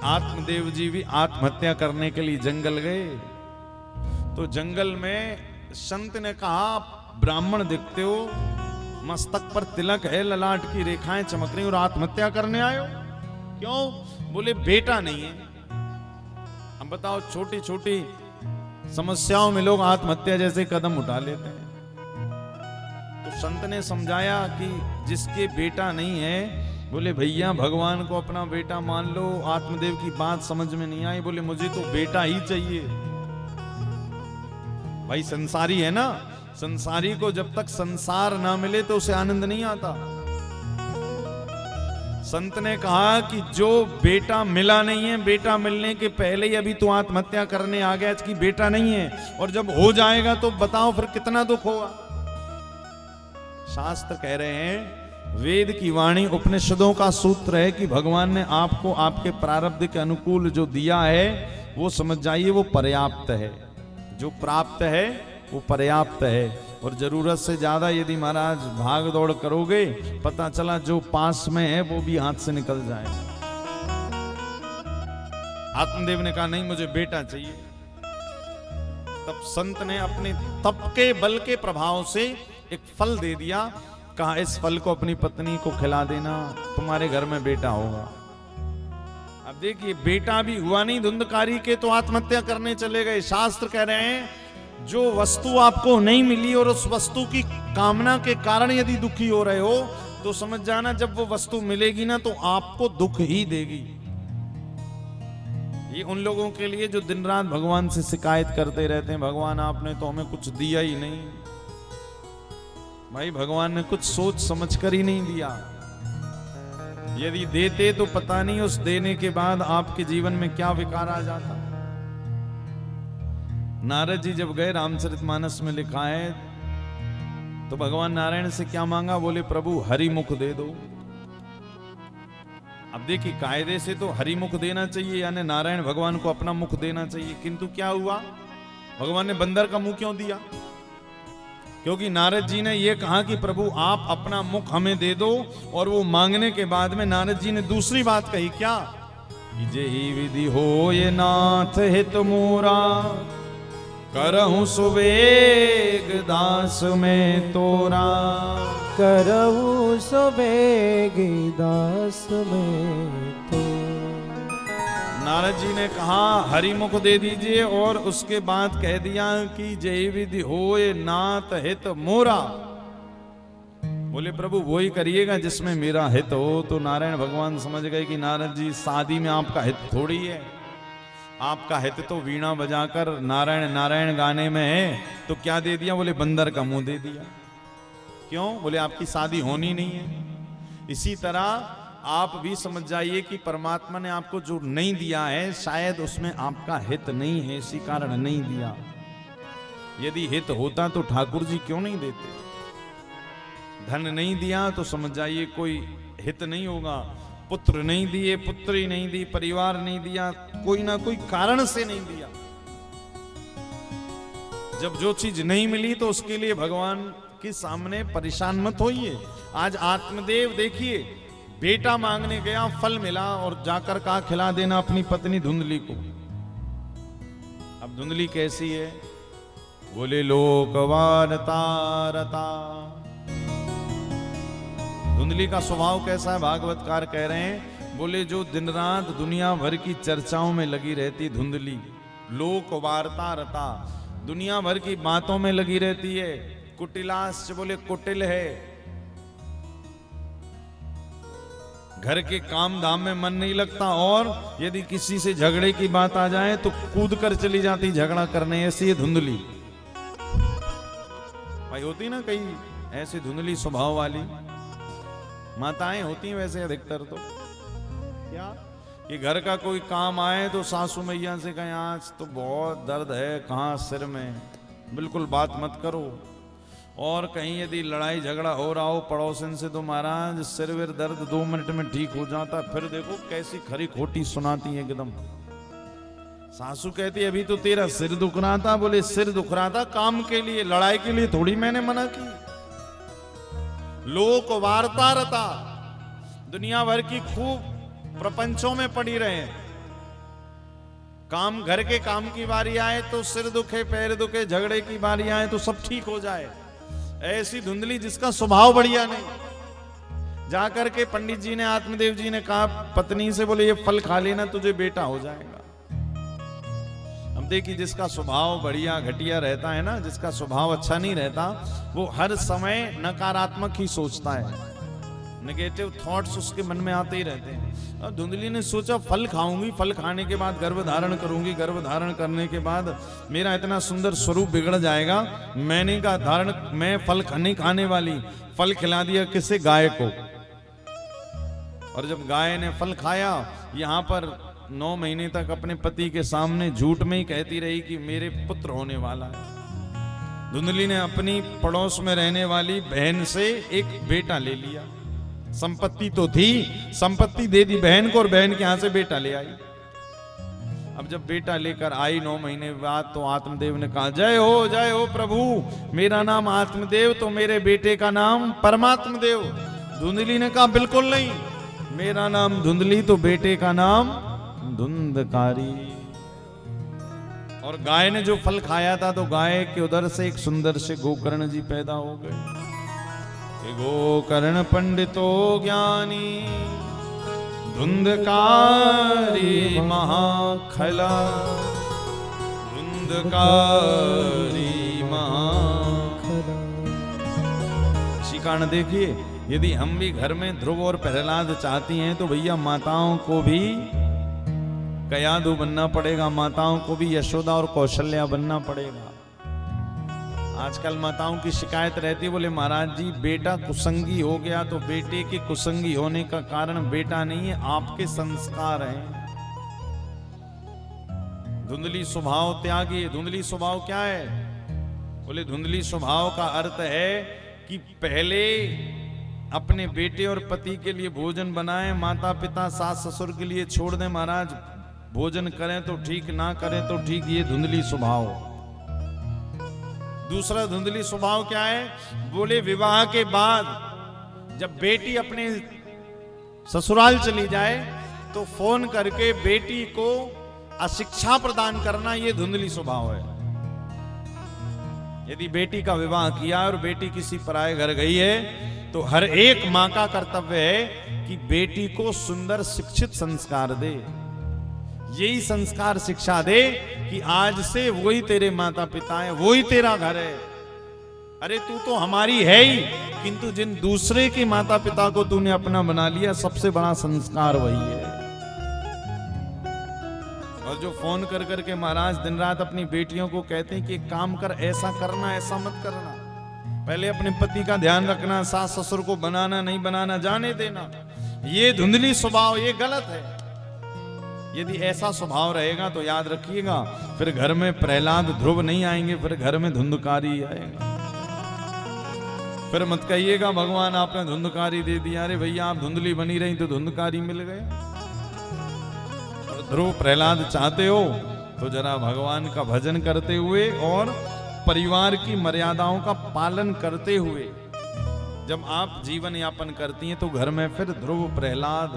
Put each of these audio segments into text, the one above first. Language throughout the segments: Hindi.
आत्मदेव जी भी आत्महत्या करने के लिए जंगल गए। तो जंगल में संत ने कहा, ब्राह्मण दिखते हो, मस्तक पर तिलक है, ललाट की रेखाएं चमक रही और आत्महत्या करने आए हो क्यों? बोले बेटा नहीं है। अब बताओ, छोटी छोटी समस्याओं में लोग आत्महत्या जैसे कदम उठा लेते हैं। तो संत ने समझाया कि जिसके बेटा नहीं है, बोले भैया भगवान को अपना बेटा मान लो। आत्मदेव की बात समझ में नहीं आई, बोले मुझे तो बेटा ही चाहिए। भाई संसारी है ना, संसारी को जब तक संसार ना मिले तो उसे आनंद नहीं आता। संत ने कहा कि जो बेटा मिला नहीं है, बेटा मिलने के पहले ही अभी तो आत्महत्या करने आ गया कि बेटा नहीं है, और जब हो जाएगा तो बताओ फिर कितना दुख होगा। शास्त्र कह रहे हैं, वेद की वाणी उपनिषदों का सूत्र है कि भगवान ने आपको आपके प्रारब्ध के अनुकूल जो दिया है वो समझ जाइए वो पर्याप्त है। जो प्राप्त है वो पर्याप्त है, और जरूरत से ज्यादा यदि महाराज भाग दौड़ करोगे, पता चला जो पास में है वो भी हाथ से निकल जाएगा। आत्मदेव ने कहा नहीं, मुझे बेटा चाहिए। तब संत ने अपने तप के बल के प्रभाव से एक फल दे दिया। कहा इस फल को अपनी पत्नी को खिला देना, तुम्हारे घर में बेटा होगा। अब देखिए, बेटा भी हुआ नहीं धुंधकारी के तो आत्महत्या करने चले गए। शास्त्र कह रहे हैं, जो वस्तु आपको नहीं मिली और उस वस्तु की कामना के कारण यदि दुखी हो रहे हो, तो समझ जाना जब वो वस्तु मिलेगी ना तो आपको दुख ही देगी। ये उन लोगों के लिए जो दिन रात भगवान से शिकायत करते रहते हैं, भगवान आपने तो हमें कुछ दिया ही नहीं। भाई भगवान ने कुछ सोच समझ कर ही नहीं दिया। यदि देते तो पता नहीं उस देने के बाद आपके जीवन में क्या विकार आ जाता। नारद जी जब गए, रामचरितमानस में लिखा है, तो भगवान नारायण से क्या मांगा? बोले प्रभु हरि मुख दे दो। अब देखिए, कायदे से तो हरि मुख देना चाहिए, यानी नारायण भगवान को अपना मुख देना चाहिए, किंतु क्या हुआ? भगवान ने बंदर का मुंह क्यों दिया? क्योंकि नारद जी ने यह कहा कि प्रभु आप अपना मुख हमें दे दो, और वो मांगने के बाद में नारद जी ने दूसरी बात कही, क्या? जेहि विधि हो ये नाथ हित मोरा, करहु सुबेग दास में तोरा। करहु सुबेग दास में तो। नारद जी ने कहा हरि मुख दे दीजिए, और उसके बाद कह दिया कि जय विधि होए नाथ हित मोरा। बोले प्रभु वही करिएगा जिसमें मेरा हित हो। तो नारायण भगवान समझ गए कि नारद जी शादी में आपका हित थोड़ी है, आपका हित तो वीणा बजाकर नारायण नारायण गाने में है। तो क्या दे दिया? बोले बंदर का मुंह दे दिया। क्यों? बोले आपकी शादी होनी नहीं है। इसी तरह आप भी समझ जाइए कि परमात्मा ने आपको जो नहीं दिया है, शायद उसमें आपका हित नहीं है, इसी कारण नहीं दिया। यदि हित होता तो ठाकुर जी क्यों नहीं देते? धन नहीं दिया तो समझ जाइए कोई हित नहीं होगा। पुत्र नहीं दिए, पुत्री नहीं दी, परिवार नहीं दिया, कोई ना कोई कारण से नहीं दिया। जब जो चीज नहीं मिली तो उसके लिए भगवान के सामने परेशान मत होइए। आज आत्मदेव देखिए, बेटा मांगने गया, फल मिला, और जाकर कहा खिला देना अपनी पत्नी धुंधली को। अब धुंधली कैसी है? बोले लोकवारता रता। धुंधली का स्वभाव कैसा है? भागवतकार कह रहे हैं, बोले जो दिन रात दुनिया भर की चर्चाओं में लगी रहती धुंधली, लोक वार्ता रता, दुनिया भर की बातों में लगी रहती है। कुटिलाश, बोले कुटिल है, घर के काम धाम में मन नहीं लगता, और यदि किसी से झगड़े की बात आ जाए तो कूद कर चली जाती झगड़ा करने। ऐसी है धुंधली। भाई होती ना कई ऐसी धुंधली स्वभाव वाली माताएं होती, वैसे अधिकतर तो क्या कि घर का कोई काम आए तो सासू मैया से कहें आज तो बहुत दर्द है कहाँ सिर में, बिल्कुल बात मत करो। और कहीं यदि लड़ाई झगड़ा हो रहा हो पड़ोसन से तो महाराज सिर विर दर्द 2 मिनट में ठीक हो जाता। फिर देखो कैसी खरी खोटी सुनाती है एकदम। सासू कहती अभी तो तेरा सिर दुख रहा था। बोले सिर दुख रहा था काम के लिए, लड़ाई के लिए थोड़ी मैंने मना की। लोक वार्ता रता, दुनिया भर की खूब प्रपंचों में पड़ी रहे, काम, घर के काम की बारी आए तो सिर दुखे, पैर दुखे, झगड़े की बारी आए तो सब ठीक हो जाए, ऐसी धुंधली जिसका स्वभाव बढ़िया नहीं। जाकर के पंडित जी ने, आत्मदेव जी ने कहा पत्नी से, बोले ये फल खा लेना तुझे बेटा हो जाएगा। अब देखिए जिसका स्वभाव बढ़िया घटिया रहता है ना, जिसका स्वभाव अच्छा नहीं रहता, वो हर समय नकारात्मक ही सोचता है, नेगेटिव थॉट्स उसके मन में आते ही रहते हैं। अब धुंधली ने सोचा फल खाऊंगी, फल खाने के बाद गर्भ धारण करूंगी, गर्भ धारण करने के बाद मेरा इतना सुंदर स्वरूप बिगड़ जाएगा। मैंने कहा धारण, मैं फल नहीं खाने वाली, फल खिला दिया किसे, गाय को। और जब गाय ने फल खाया, यहाँ पर 9 महीने तक अपने पति के सामने झूठ में ही कहती रही कि मेरे पुत्र होने वाला है। धुंधली ने अपनी पड़ोस में रहने वाली बहन से एक बेटा ले लिया। संपत्ति तो थी, संपत्ति दे दी बहन को और बहन के यहां से बेटा ले आई। अब जब बेटा लेकर आई 9 महीने बाद, तो आत्मदेव ने कहा जय हो प्रभु, मेरा नाम आत्मदेव तो मेरे बेटे का नाम परमात्मदेव। धुंधली ने कहा बिल्कुल नहीं, मेरा नाम धुंधली तो बेटे का नाम धुंधकारी। और गाय ने जो फल खाया था, तो गाय के उधर से एक सुंदर से गोकर्ण जी पैदा हो गए। गोकर्ण पंडितो ज्ञानी धुंधकारी महाखला, धुंधकारी महाखला। इसी कारण देखिए, यदि हम भी घर में ध्रुव और प्रहलाद चाहती हैं, तो भैया माताओं को भी कयाधु बनना पड़ेगा, माताओं को भी यशोदा और कौशल्या बनना पड़ेगा। आजकल माताओं की शिकायत रहती है, बोले महाराज जी बेटा कुसंगी हो गया, तो बेटे के कुसंगी होने का कारण बेटा नहीं है, आपके संस्कार हैं। धुंधली स्वभाव त्यागी। धुंधली स्वभाव क्या है? बोले धुंधली स्वभाव का अर्थ है कि पहले अपने बेटे और पति के लिए भोजन बनाएं, माता पिता सास ससुर के लिए छोड़ दें। महाराज भोजन करें तो ठीक, ना करें तो ठीक, ये धुंधली स्वभाव। दूसरा धुंधली स्वभाव क्या है? बोले विवाह के बाद जब बेटी अपने ससुराल चली जाए तो फोन करके बेटी को अशिक्षा प्रदान करना, ये धुंधली स्वभाव है। यदि बेटी का विवाह किया और बेटी किसी पराये घर गई है, तो हर एक मां का कर्तव्य है कि बेटी को सुंदर शिक्षित संस्कार दे, यही संस्कार शिक्षा दे कि आज से वही तेरे माता पिता है, वही तेरा घर है। अरे तू तो हमारी है ही, किंतु जिन दूसरे के माता पिता को तूने अपना बना लिया, सबसे बड़ा संस्कार वही है। और जो फोन कर करके महाराज दिन रात अपनी बेटियों को कहते हैं कि काम कर, ऐसा करना, ऐसा मत करना, पहले अपने पति का ध्यान रखना, सास ससुर को बनाना नहीं बनाना, जाने देना, ये धुंधली स्वभाव, ये गलत है। यदि ऐसा स्वभाव रहेगा तो याद रखिएगा, फिर घर में प्रहलाद ध्रुव नहीं आएंगे, फिर घर में धुंधकारी आएगा। फिर मत कहिएगा भगवान आपने धुंधकारी दे दिया। अरे भैया आप धुंधली बनी रही तो धुंधकारी मिल गए। और ध्रुव प्रहलाद चाहते हो तो जरा भगवान का भजन करते हुए और परिवार की मर्यादाओं का पालन करते हुए जब आप जीवन यापन करती हैं, तो घर में फिर ध्रुव प्रहलाद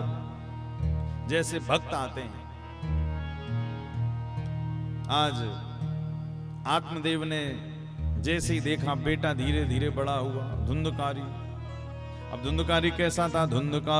जैसे भक्त आते हैं। आज आत्मदेव ने जैसे ही देखा बेटा धीरे धीरे बड़ा हुआ, धुंधकारी। अब धुंधकारी कैसा था? धुंधकारी